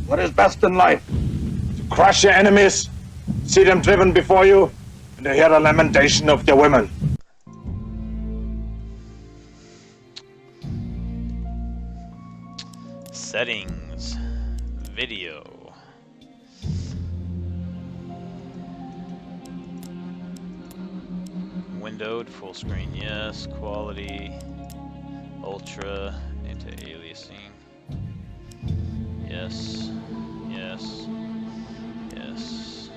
what is best in life? To crush your enemies, see them driven before you, and to hear the lamentation of their women. Settings. Video. Windowed, full screen, yes. Quality, ultra, anti-aliasing. Yes, yes, yes.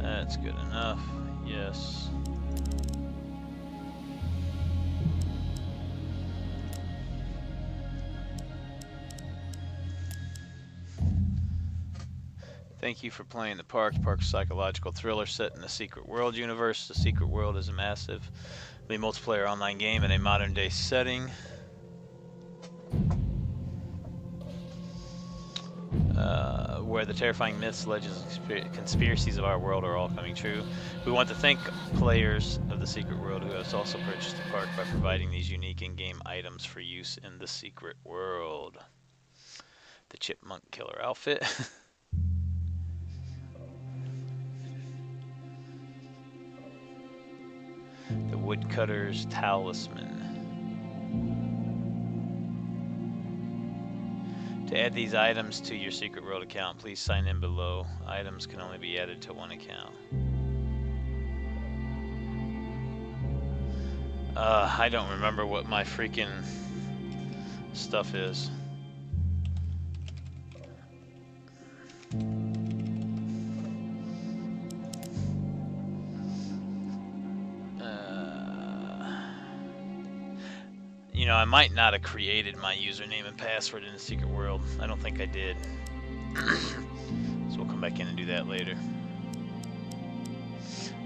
That's good enough. Yes. Thank you for playing The Park. Park's psychological thriller set in the Secret World universe. The Secret World is a massive multiplayer online game in a modern day setting. Where the terrifying myths, legends, and conspiracies of our world are all coming true. We want to thank players of the Secret World who have also purchased the park by providing these unique in-game items for use in the Secret World. The Chipmunk Killer outfit. The Woodcutter's Talisman. To add these items to your Secret World account, please sign in below. Items can only be added to one account. I don't remember what my freaking stuff is. You know, I might not have created my username and password in the Secret World. I don't think I did. So we'll come back in and do that later.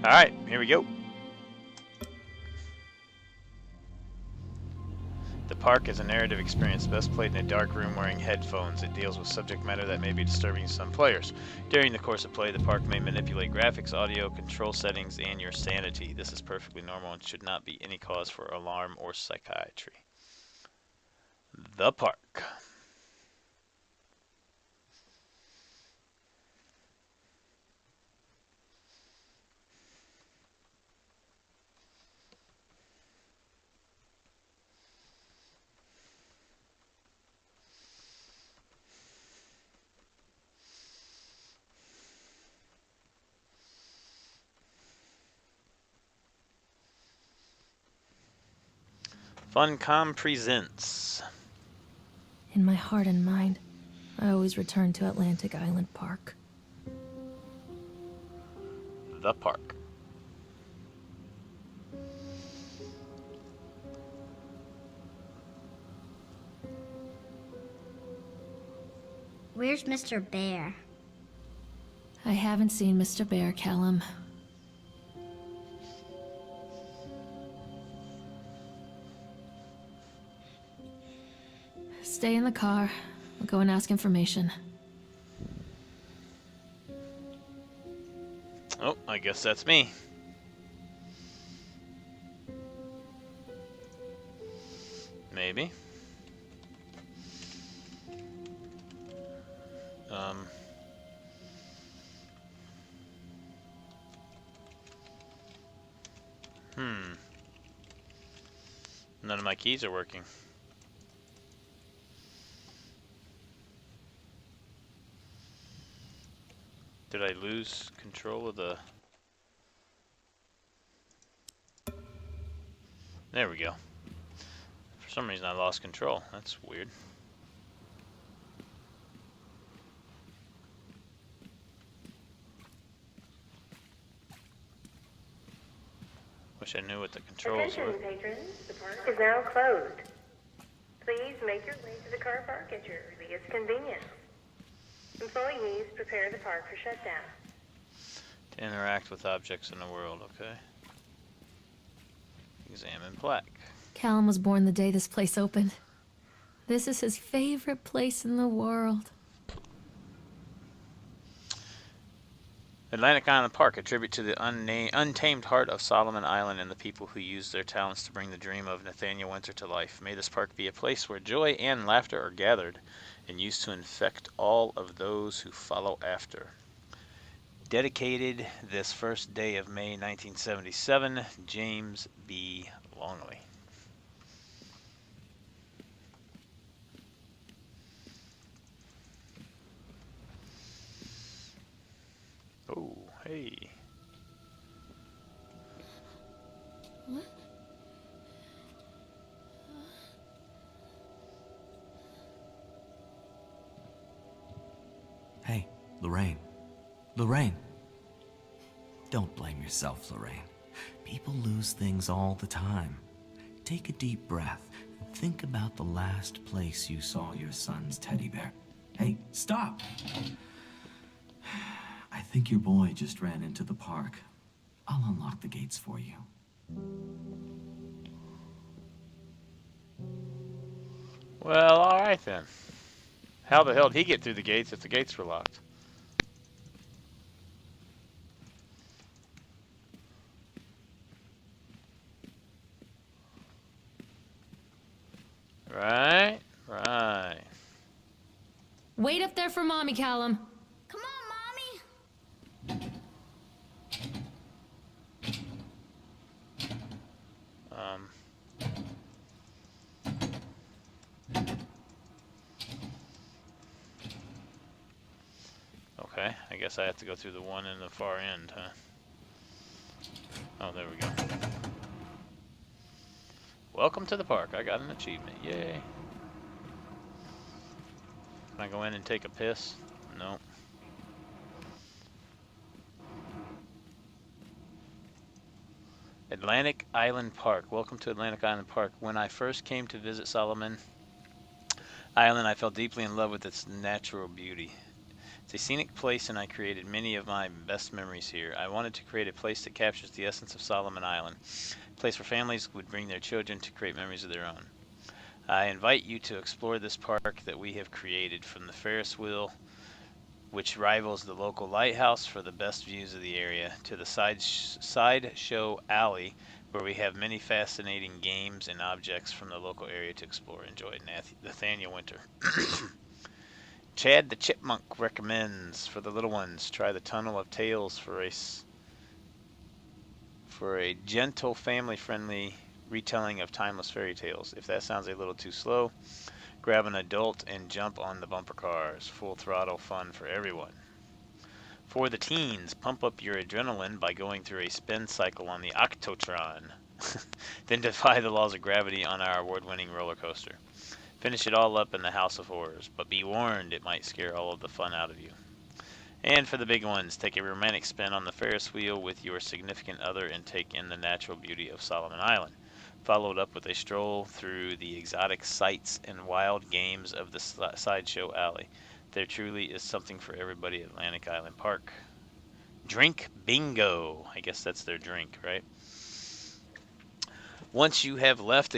Alright, here we go. The Park is a narrative experience best played in a dark room wearing headphones. It deals with subject matter that may be disturbing to some players. During the course of play, the Park may manipulate graphics, audio, control settings, and your sanity. This is perfectly normal and should not be any cause for alarm or psychiatry. The Park. Funcom presents. In my heart and mind, I always return to Atlantic Island Park. The Park. Where's Mr. Bear? I haven't seen Mr. Bear, Callum. Stay in the car. We'll go and ask information. Oh, I guess that's me. Maybe. None of my keys are working. Did I lose control of the... There we go. For some reason I lost control. That's weird. Wish I knew what the controls were. Attention patrons, the park is now closed. Please make your way to the car park at your earliest convenience. Employees prepare the park for shutdown. To interact with objects in the world, okay. Examine plaque. Callum was born the day this place opened. This is his favorite place in the world. Atlantic Island Park, a tribute to the untamed heart of Solomon Island and the people who used their talents to bring the dream of Nathaniel Winter to life. May this park be a place where joy and laughter are gathered and used to infect all of those who follow after. Dedicated this first day of May 1977, James B. Longley. Oh, hey. What? Hey, Lorraine. Lorraine. Don't blame yourself, Lorraine. People lose things all the time. Take a deep breath and think about the last place you saw your son's teddy bear. Hey, stop! I think your boy just ran into the park. I'll unlock the gates for you. Well, alright then. How the hell did he get through the gates if the gates were locked? Right. Wait up there for Mommy, Callum. Come on, Mommy. Okay, I guess I have to go through the one in the far end, huh? Oh, there we go. Welcome to the park. I got an achievement. Yay. Can I go in and take a piss? No. Atlantic Island Park. Welcome to Atlantic Island Park. When I first came to visit Solomon Island, I fell deeply in love with its natural beauty. It's a scenic place, and I created many of my best memories here. I wanted to create a place that captures the essence of Solomon Island, a place where families would bring their children to create memories of their own. I invite you to explore this park that we have created, from the Ferris wheel, which rivals the local lighthouse for the best views of the area, to the sideshow alley, where we have many fascinating games and objects from the local area to explore. Enjoy, Nathaniel Winter. Chad the Chipmunk recommends, for the little ones, try the Tunnel of Tales for a gentle, family-friendly retelling of timeless fairy tales. If that sounds a little too slow, grab an adult and jump on the bumper cars. Full throttle fun for everyone. For the teens, pump up your adrenaline by going through a spin cycle on the Octotron. Then defy the laws of gravity on our award-winning roller coaster. Finish it all up in the House of Horrors, but be warned, it might scare all of the fun out of you. And for the big ones, take a romantic spin on the Ferris wheel with your significant other and take in the natural beauty of Solomon Island, followed up with a stroll through the exotic sights and wild games of the sideshow alley. There truly is something for everybody at Atlantic Island Park. Drink bingo. I guess that's their drink, right? Once you have left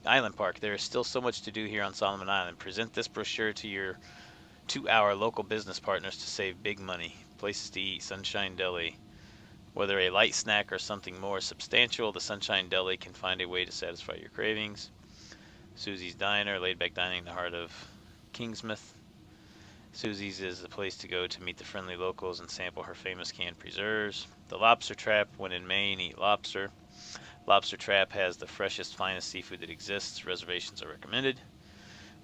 Island Park, there is still so much to do here on Solomon Island. Present this brochure to our local business partners to save big money. Places to eat: Sunshine Deli. Whether a light snack or something more substantial, the Sunshine Deli can find a way to satisfy your cravings. Susie's Diner, laid-back dining in the heart of Kingsmouth. Susie's is the place to go to meet the friendly locals and sample her famous canned preserves. The Lobster Trap, when in Maine, eat lobster. Lobster Trap has the freshest, finest seafood that exists. Reservations are recommended.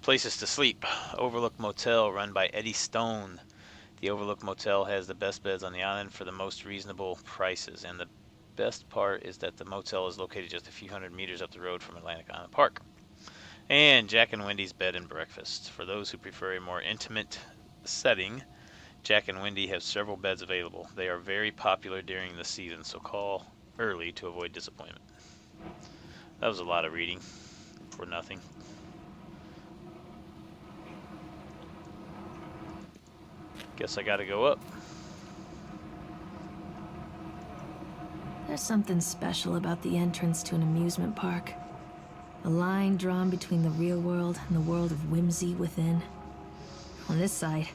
Places to sleep: Overlook Motel, run by Eddie Stone. The Overlook Motel has the best beds on the island for the most reasonable prices, and the best part is that the motel is located just a few hundred meters up the road from Atlantic Island Park. And Jack and Wendy's Bed and Breakfast. For those who prefer a more intimate setting, Jack and Wendy have several beds available. They are very popular during the season, so call early to avoid disappointment. That was a lot of reading for nothing. Guess I gotta go up. There's something special about the entrance to an amusement park. A line drawn between the real world and the world of whimsy within. On this side,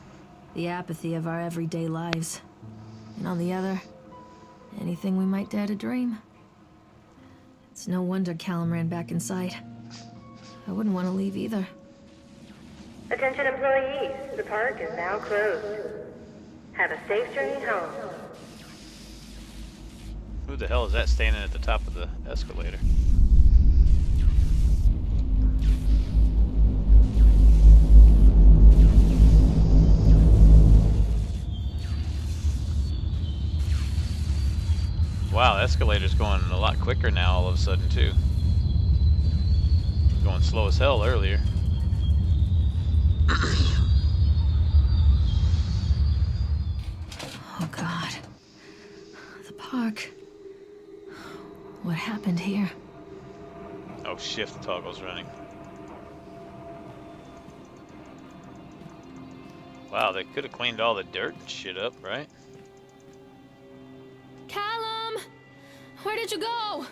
the apathy of our everyday lives. And on the other, anything we might dare to dream. It's no wonder Callum ran back inside. I wouldn't want to leave either. Attention employees, the park is now closed. Have a safe journey home. Who the hell is that standing at the top of the escalator? Wow, the escalator's going a lot quicker now all of a sudden too. Going slow as hell earlier. Oh God. The park. What happened here? Oh, shift toggle's running. Wow, they could have cleaned all the dirt and shit up, right? Callum! Where did you go?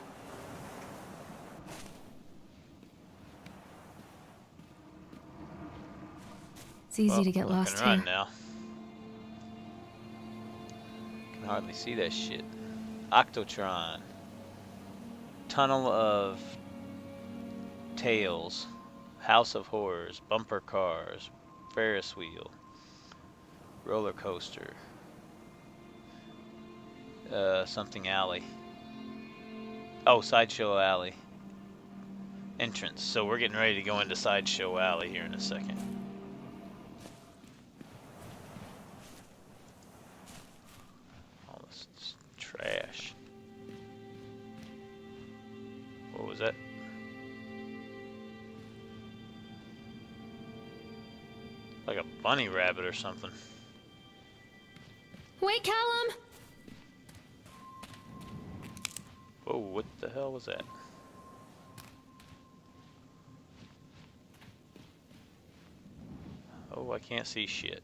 It's easy to get lost Run here. now. Can hardly see that shit. Octotron. Tunnel of Tales. House of Horrors. Bumper cars. Ferris wheel. Roller coaster. Something alley. Oh, Sideshow Alley. Entrance. So we're getting ready to go into Sideshow Alley here in a second. All this trash. What was that? Like a bunny rabbit or something. Wait, Callum! Whoa, what the hell was that? Oh, I can't see shit.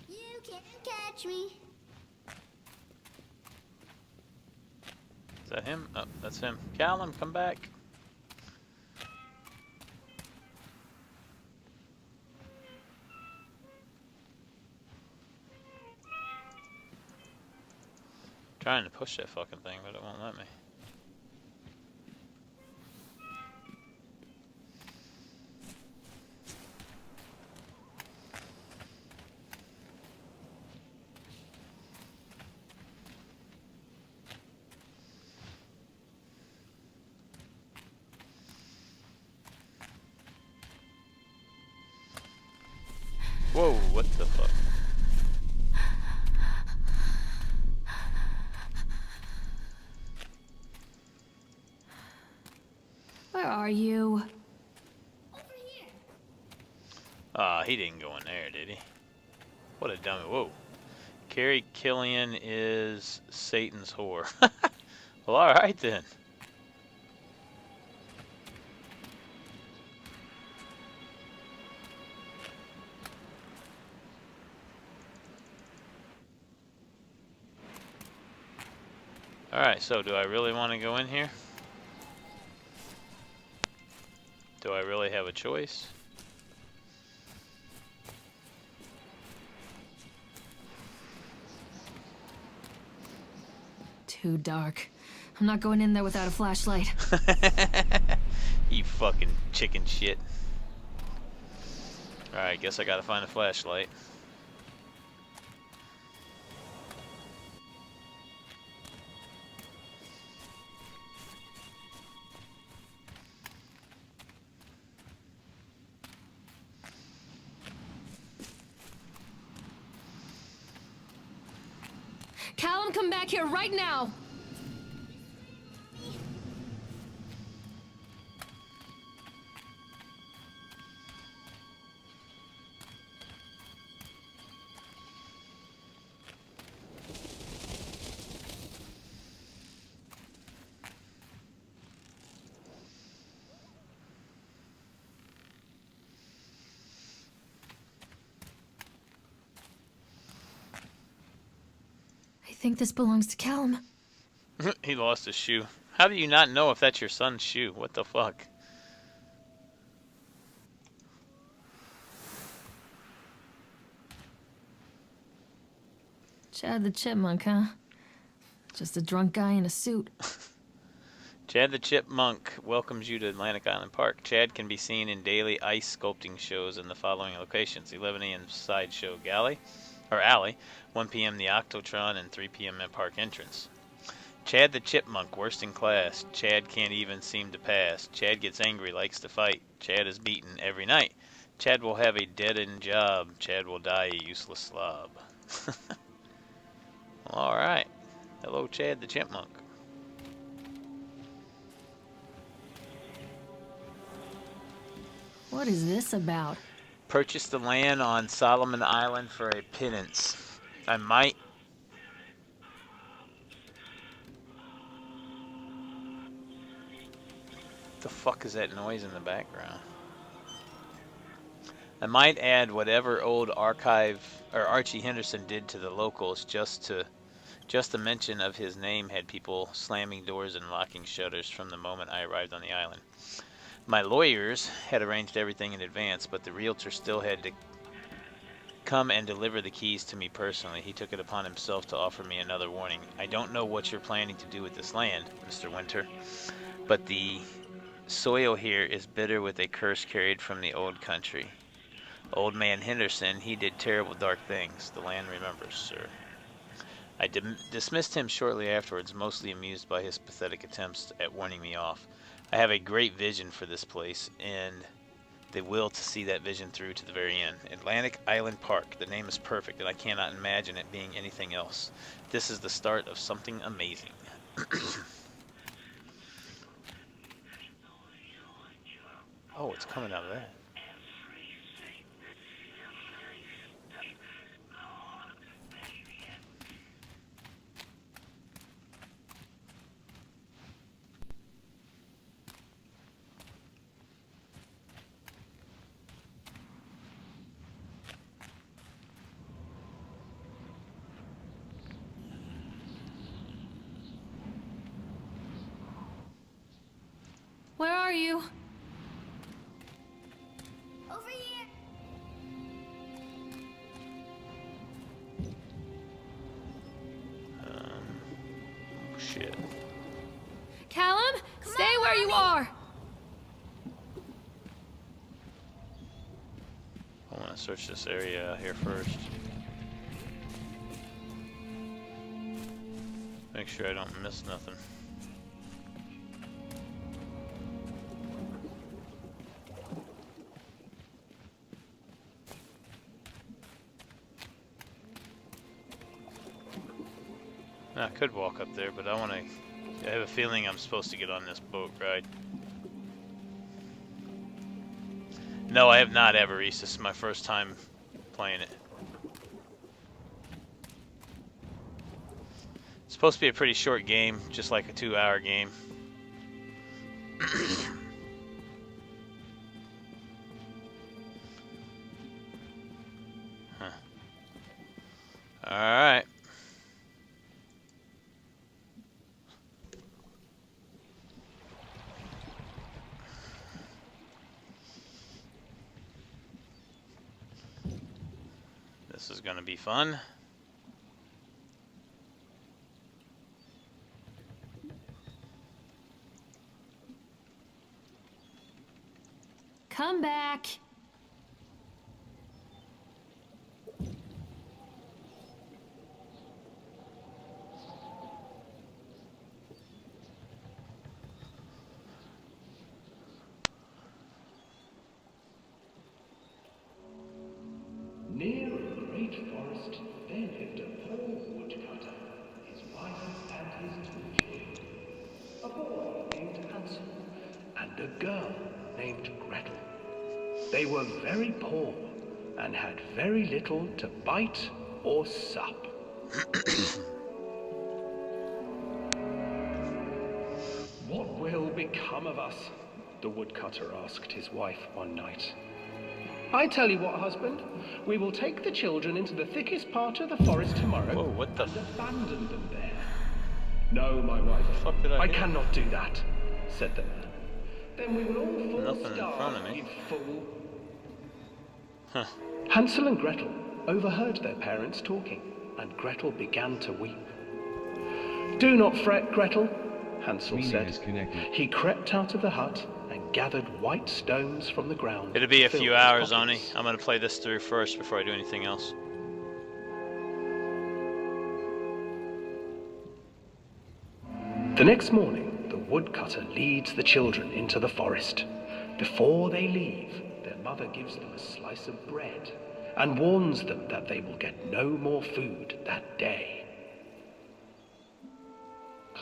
You can't catch me. Is that him? Oh, that's him. Callum, come back. Trying to push that fucking thing, but it won't let me. Whoa, what the fuck? Where are you? Over here. Ah, he didn't go in there, did he? What a dummy. Whoa. Carrie Killian is Satan's whore. Well, alright then. Alright, so do I really want to go in here? Do I really have a choice? Too dark. I'm not going in there without a flashlight. You fucking chicken shit. Alright, guess I gotta find a flashlight. Callum, come back here right now! I think this belongs to Callum. He lost his shoe. How do you not know if that's your son's shoe? What the fuck? Chad the Chipmunk, huh? Just a drunk guy in a suit. Chad the Chipmunk welcomes you to Atlantic Island Park. Chad can be seen in daily ice sculpting shows in the following locations: 11 a.m. Sideshow Alley, 1 p.m. the Octotron, and 3 p.m. at Park entrance. Chad the Chipmunk, worst in class. Chad can't even seem to pass. Chad gets angry, likes to fight. Chad is beaten every night. Chad will have a dead-end job. Chad will die a useless slob. Alright. Hello, Chad the Chipmunk. What is this about? Purchase the land on Solomon Island for a pittance. I might... The fuck is that noise in the background? I might add whatever old archive or Archie Henderson did to the locals just a mention of his name had people slamming doors and locking shutters from the moment I arrived on the island. My lawyers had arranged everything in advance, but the realtor still had to come and deliver the keys to me personally. He took it upon himself to offer me another warning. I don't know what you're planning to do with this land, Mr. Winter, but the soil here is bitter with a curse carried from the old country. Old man Henderson, he did terrible dark things. The land remembers, sir. I dismissed him shortly afterwards, mostly amused by his pathetic attempts at warning me off. I have a great vision for this place, and the will to see that vision through to the very end. Atlantic Island Park. The name is perfect, and I cannot imagine it being anything else. This is the start of something amazing. Oh, it's coming out of that. Where are you? Over here. Shit. Callum, stay where you are. I want to search this area out here first. Make sure I don't miss nothing. I could walk up there, but I have a feeling I'm supposed to get on this boat ride. No, I have not ever, Reese. This is my first time playing it. It's supposed to be a pretty short game, just like a 2-hour game. Huh. Alright. This is going to be fun. Come back. Near a great forest, there lived a poor woodcutter, his wife and his 2 children, a boy named Hansel and a girl named Gretel. They were very poor and had very little to bite or sup. What will become of us? The woodcutter asked his wife one night. I tell you what, husband, we will take the children into the thickest part of the forest tomorrow Whoa, what the and abandon them there. No, my wife. The fuck did I do? cannot do that, said the man. Then we will all fall Nothing in starve, front of me. you fool. Huh. Hansel and Gretel overheard their parents talking, and Gretel began to weep. Do not fret, Gretel, Hansel said. He crept out of the hut and gathered white stones from the ground. It'll be a filled few his hours, pockets. Oni. I'm gonna play this through first before I do anything else. The next morning, the woodcutter leads the children into the forest. Before they leave, their mother gives them a slice of bread and warns them that they will get no more food that day.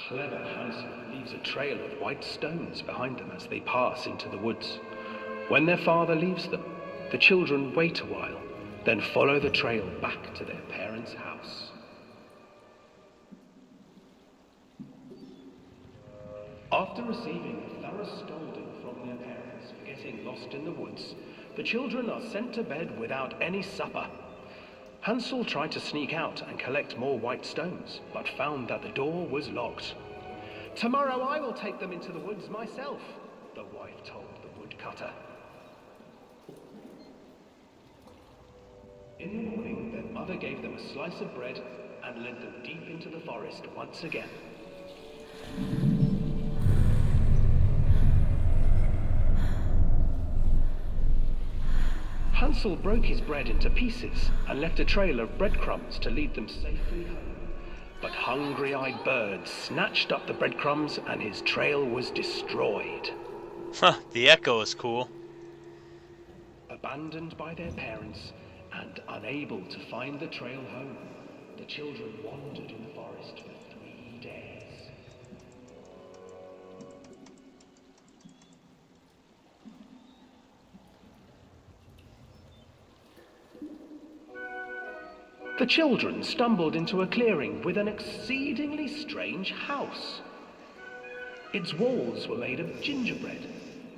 Clever Hansel leaves a trail of white stones behind them as they pass into the woods. When their father leaves them, the children wait a while, then follow the trail back to their parents' house. After receiving a thorough scolding from their parents for getting lost in the woods, the children are sent to bed without any supper. Hansel tried to sneak out and collect more white stones, but found that the door was locked. Tomorrow I will take them into the woods myself, the wife told the woodcutter. In the morning, their mother gave them a slice of bread and led them deep into the forest once again. Hansel broke his bread into pieces and left a trail of breadcrumbs to lead them safely home. But hungry-eyed birds snatched up the breadcrumbs and his trail was destroyed. Huh, the echo is cool. Abandoned by their parents and unable to find the trail home, the children wandered in the forest for 3 days. The children stumbled into a clearing with an exceedingly strange house. Its walls were made of gingerbread,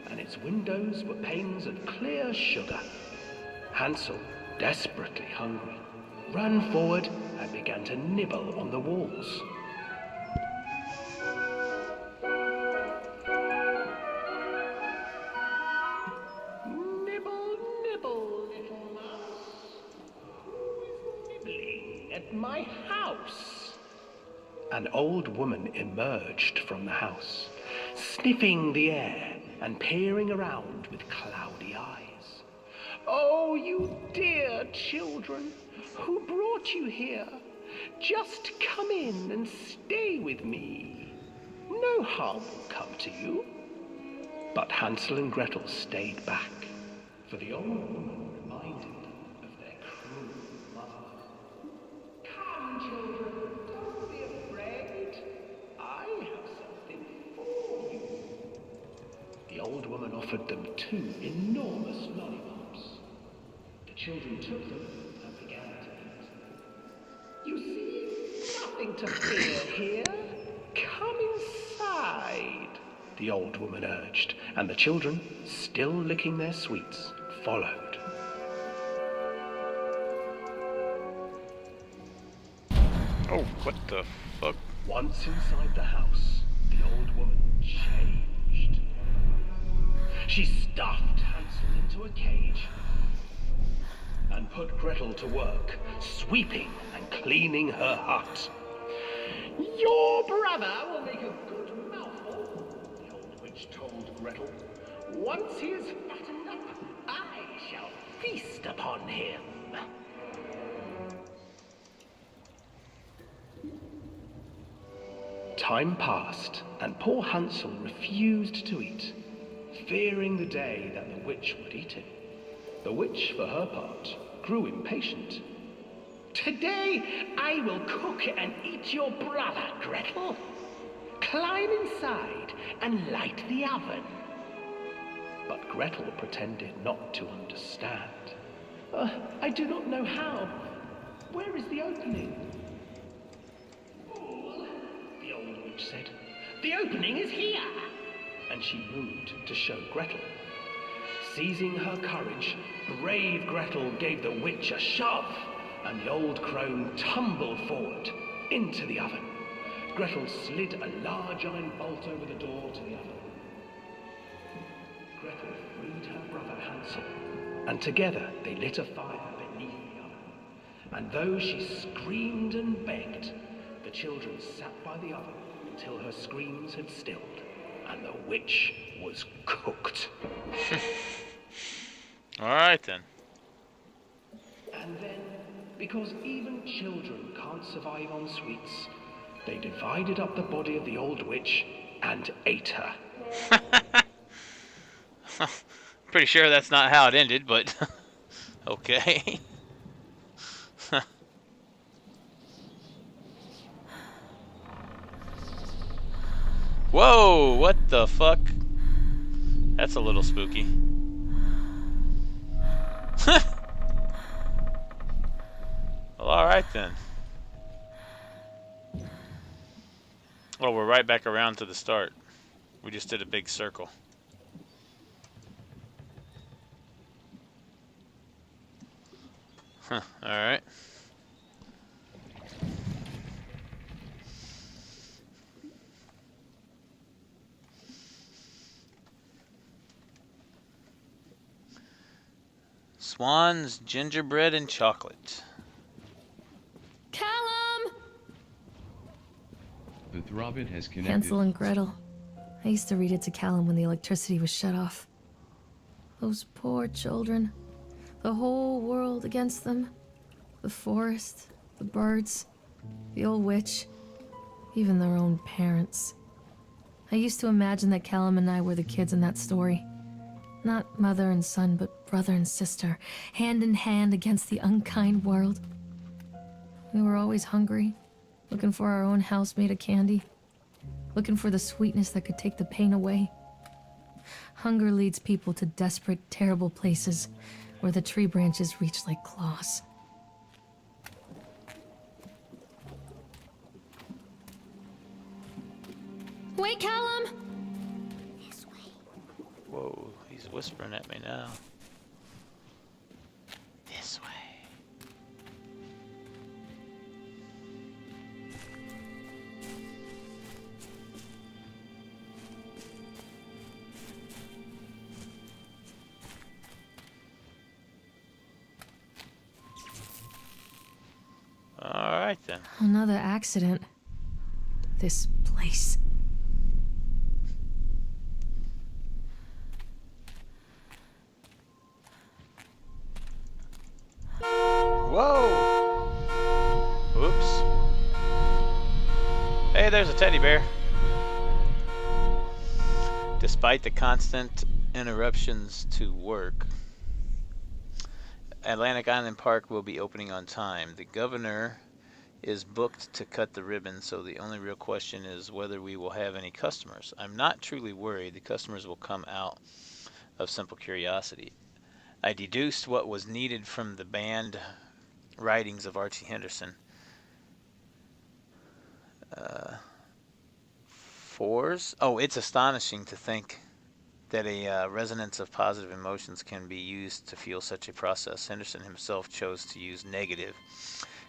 and its windows were panes of clear sugar. Hansel, desperately hungry, ran forward and began to nibble on the walls. Nibble, nibble, little mouse. Nibbling at my house. An old woman emerged from the house, sniffing the air and peering around with cloudy eyes. Oh, you dear children, who brought you here? Just come in and stay with me. No harm will come to you. But Hansel and Gretel stayed back, for the old woman reminded them of their cruel mother. Come, children, don't be afraid. I have something for you. The old woman offered them 2 enormous lollipops. The children took them and began to eat. You see, nothing to fear here. Come inside, the old woman urged, and the children, still licking their sweets, followed. Oh, what the fuck? Once inside the house, the old woman changed. She stuffed Hansel into a cage and put Gretel to work, sweeping and cleaning her hut. Your brother will make a good mouthful, the old witch told Gretel. Once he is fattened up, I shall feast upon him. Time passed, and poor Hansel refused to eat, fearing the day that the witch would eat him. The witch, for her part, grew impatient. Today I will cook and eat your brother, Gretel. Climb inside and light the oven. But Gretel pretended not to understand. I do not know how. Where is the opening? Fool, the old witch said. The opening is here. And she moved to show Gretel. Seizing her courage, brave Gretel gave the witch a shove, and the old crone tumbled forward into the oven. Gretel slid a large iron bolt over the door to the oven. Gretel freed her brother Hansel, and together they lit a fire beneath the oven. And though she screamed and begged, the children sat by the oven until her screams had stilled, and the witch was cooked. Alright then. And then, because even children can't survive on sweets, they divided up the body of the old witch and ate her. Pretty sure that's not how it ended, but okay. Whoa, what the fuck? That's a little spooky. Well, alright then. Well, we're right back around to the start. We just did a big circle. Huh, alright. Swans, gingerbread, and chocolate. Callum! The Throbbit has connected. Hansel and Gretel. I used to read it to Callum when the electricity was shut off. Those poor children. The whole world against them. The forest, the birds, the old witch, even their own parents. I used to imagine that Callum and I were the kids in that story. Not mother and son, but brother and sister, hand in hand against the unkind world. We were always hungry, looking for our own house made of candy, looking for the sweetness that could take the pain away. Hunger leads people to desperate, terrible places where the tree branches reach like claws. Wait, Callum! This way. Whoa, he's whispering at me now. This way. Alright then. Another accident. This place. Whoa! Oops. Hey, there's a teddy bear. Despite the constant interruptions to work, Atlantic Island Park will be opening on time. The governor is booked to cut the ribbon, so the only real question is whether we will have any customers. I'm not truly worried. The customers will come out of simple curiosity. I deduced what was needed from the banned writings of Archie Henderson. Fours? Oh, it's astonishing to think that a resonance of positive emotions can be used to fuel such a process. Henderson himself chose to use negative,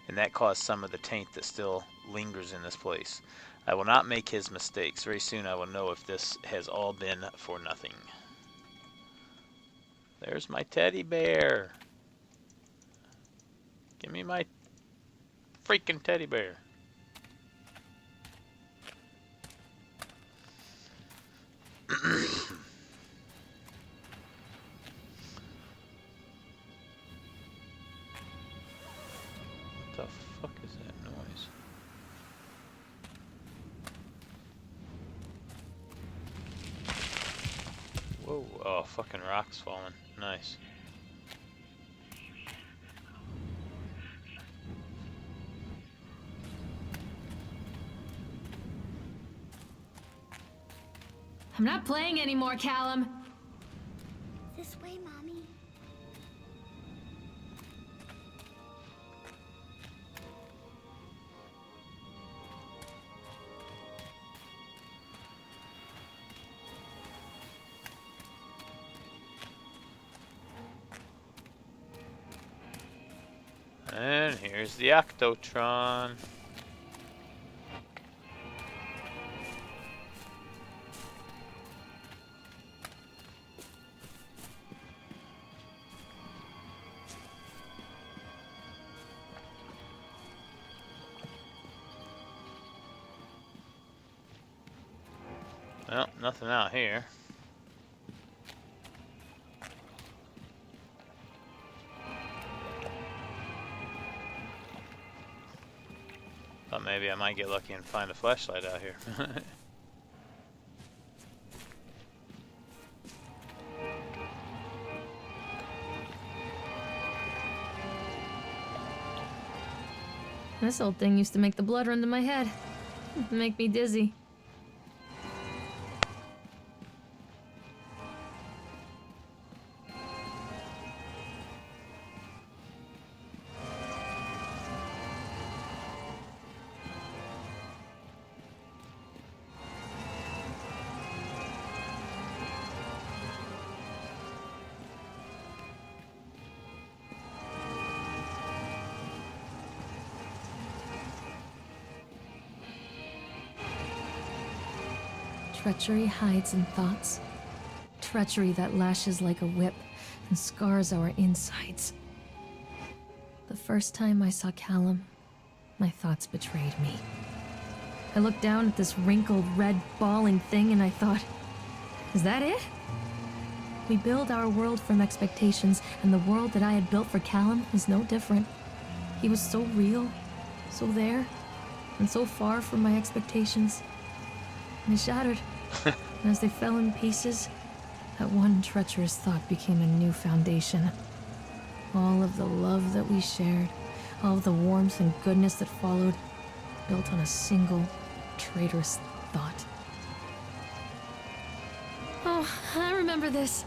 and that caused some of the taint that still lingers in this place. I will not make his mistakes. Very soon I will know if this has all been for nothing. There's my teddy bear. Give me my freaking teddy bear. What the fuck is that noise? Whoa, oh, fucking rocks falling. Nice. I'm not playing anymore, Callum. This way, Mommy. And here's the Octotron. Well, nothing out here. Thought maybe I might get lucky and find a flashlight out here. This old thing used to make the blood run to my head. Make me dizzy. Treachery hides in thoughts. Treachery that lashes like a whip and scars our insides. The first time I saw Callum, my thoughts betrayed me. I looked down at this wrinkled, red, bawling thing and I thought, is that it? We build our world from expectations, and the world that I had built for Callum is no different. He was so real, so there, and so far from my expectations. And they shattered. And as they fell in pieces, that one treacherous thought became a new foundation. All of the love that we shared, all of the warmth and goodness that followed, built on a single traitorous thought. Oh, I remember this.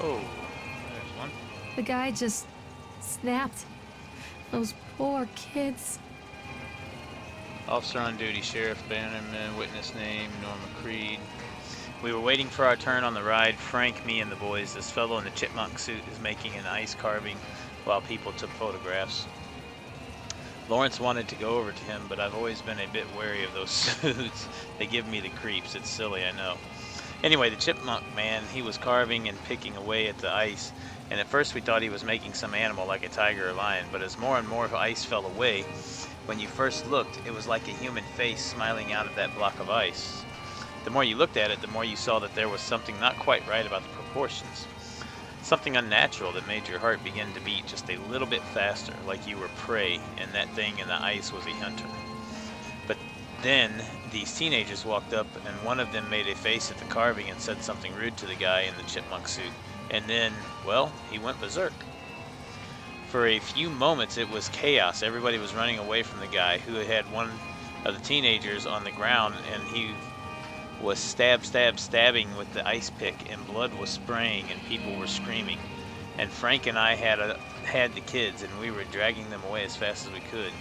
Oh, there's one. The guy just snapped. Those poor kids. Officer on duty, Sheriff Bannerman, witness name, Norma Creed. We were waiting for our turn on the ride. Frank, me, and the boys. This fellow in the chipmunk suit is making an ice carving while people took photographs. Lawrence wanted to go over to him, but I've always been a bit wary of those suits. They give me the creeps. It's silly, I know. Anyway, the chipmunk man, he was carving and picking away at the ice, and at first we thought he was making some animal like a tiger or lion, but as more and more ice fell away, when you first looked, it was like a human face smiling out of that block of ice. The more you looked at it, the more you saw that there was something not quite right about the proportions. Something unnatural that made your heart begin to beat just a little bit faster, like you were prey, and that thing in the ice was a hunter. But then, these teenagers walked up, and one of them made a face at the carving and said something rude to the guy in the chipmunk suit. And then, well, he went berserk. For a few moments, it was chaos. Everybody was running away from the guy who had one of the teenagers on the ground, and he was stabbing with the ice pick, and blood was spraying, and people were screaming. And Frank and I had the kids, and we were dragging them away as fast as we could.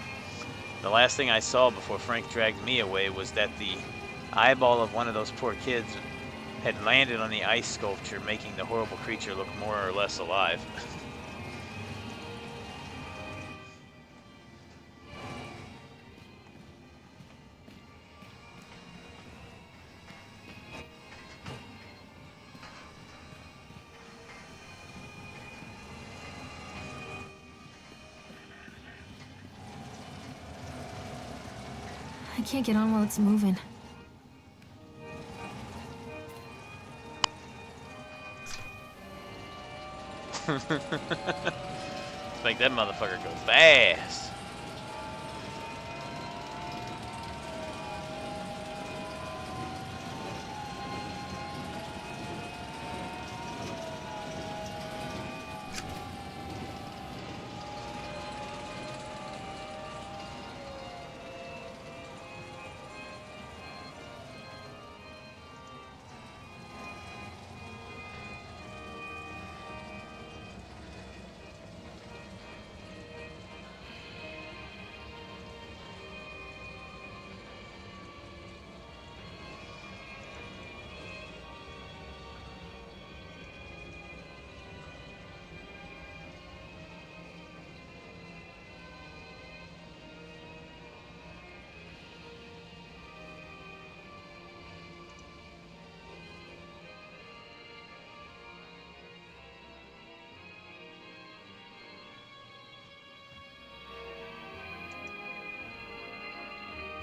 The last thing I saw before Frank dragged me away was that the eyeball of one of those poor kids had landed on the ice sculpture, making the horrible creature look more or less alive. I can't get on while it's moving. Let's make that motherfucker go fast.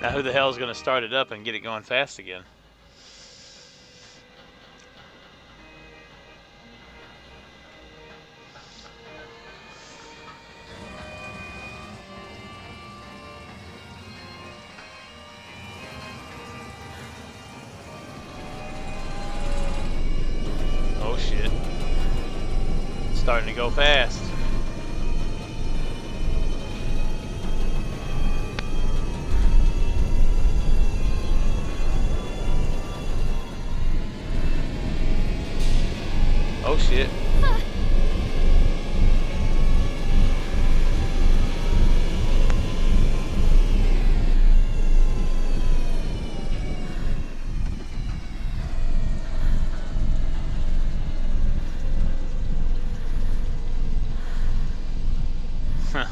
Now who the hell is going to start it up and get it going fast again? Oh shit. It's starting to go fast. Oh shit. Huh.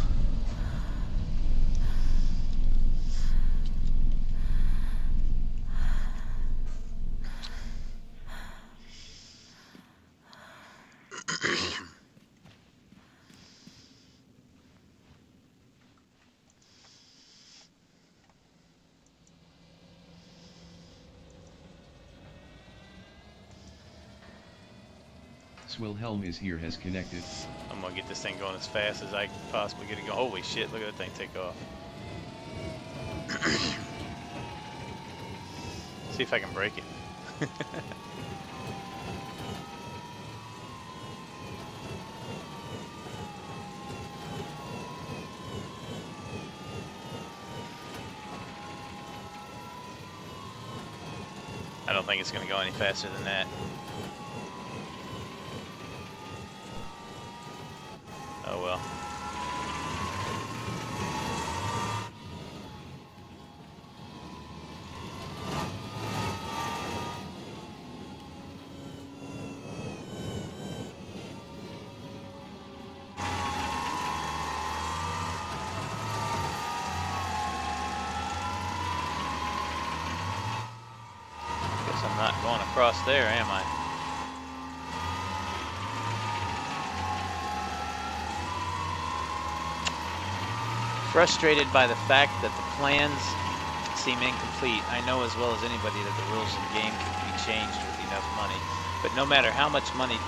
Wilhelm is here, has connected. I'm gonna get this thing going as fast as I can possibly get it going. Holy shit, look at that thing take off. See if I can break it. I don't think it's gonna go any faster than that. Oh well. Guess I'm not going across there, am I? Frustrated by the fact that the plans seem incomplete, I know as well as anybody that the rules of the game can be changed with enough money. But no matter how much money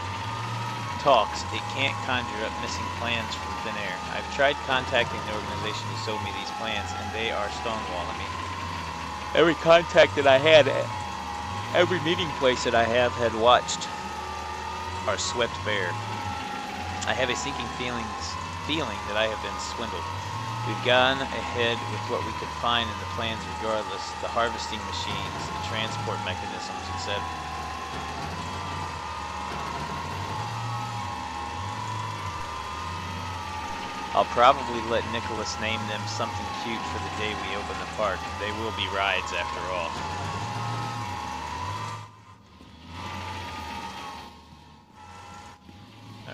talks, it can't conjure up missing plans from thin air. I've tried contacting the organization who sold me these plans, and they are stonewalling me. Every contact that I had, every meeting place that I have had watched, are swept bare. I have a sinking feeling that I have been swindled. We've gone ahead with what we could find in the plans regardless, the harvesting machines, the transport mechanisms, etc. I'll probably let Nicholas name them something cute for the day we open the park. They will be rides after all.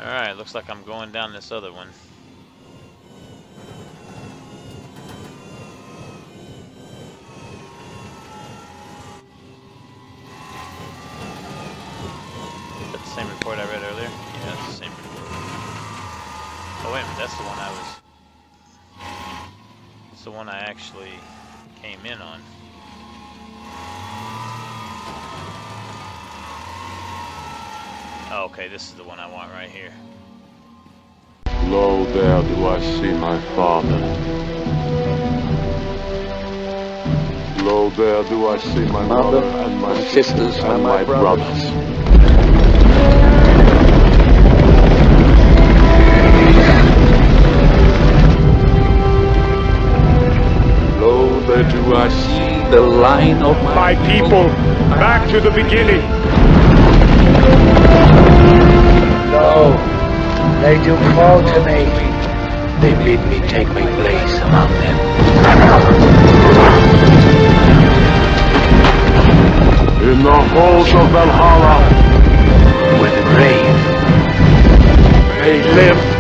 Alright, looks like I'm going down this other one. Same report I read earlier? Yeah, it's the same report. Oh wait a minute, that's the one I was... It's the one I actually came in on. Oh, okay, this is the one I want right here. Lo, there do I see my father. Lo, there do I see my mother and my sisters and my brothers. Lo, there do I see the line of my people. Back to the beginning. No, they do fall to me. They bid me take my place among them. In the halls of Valhalla, With the brave, they live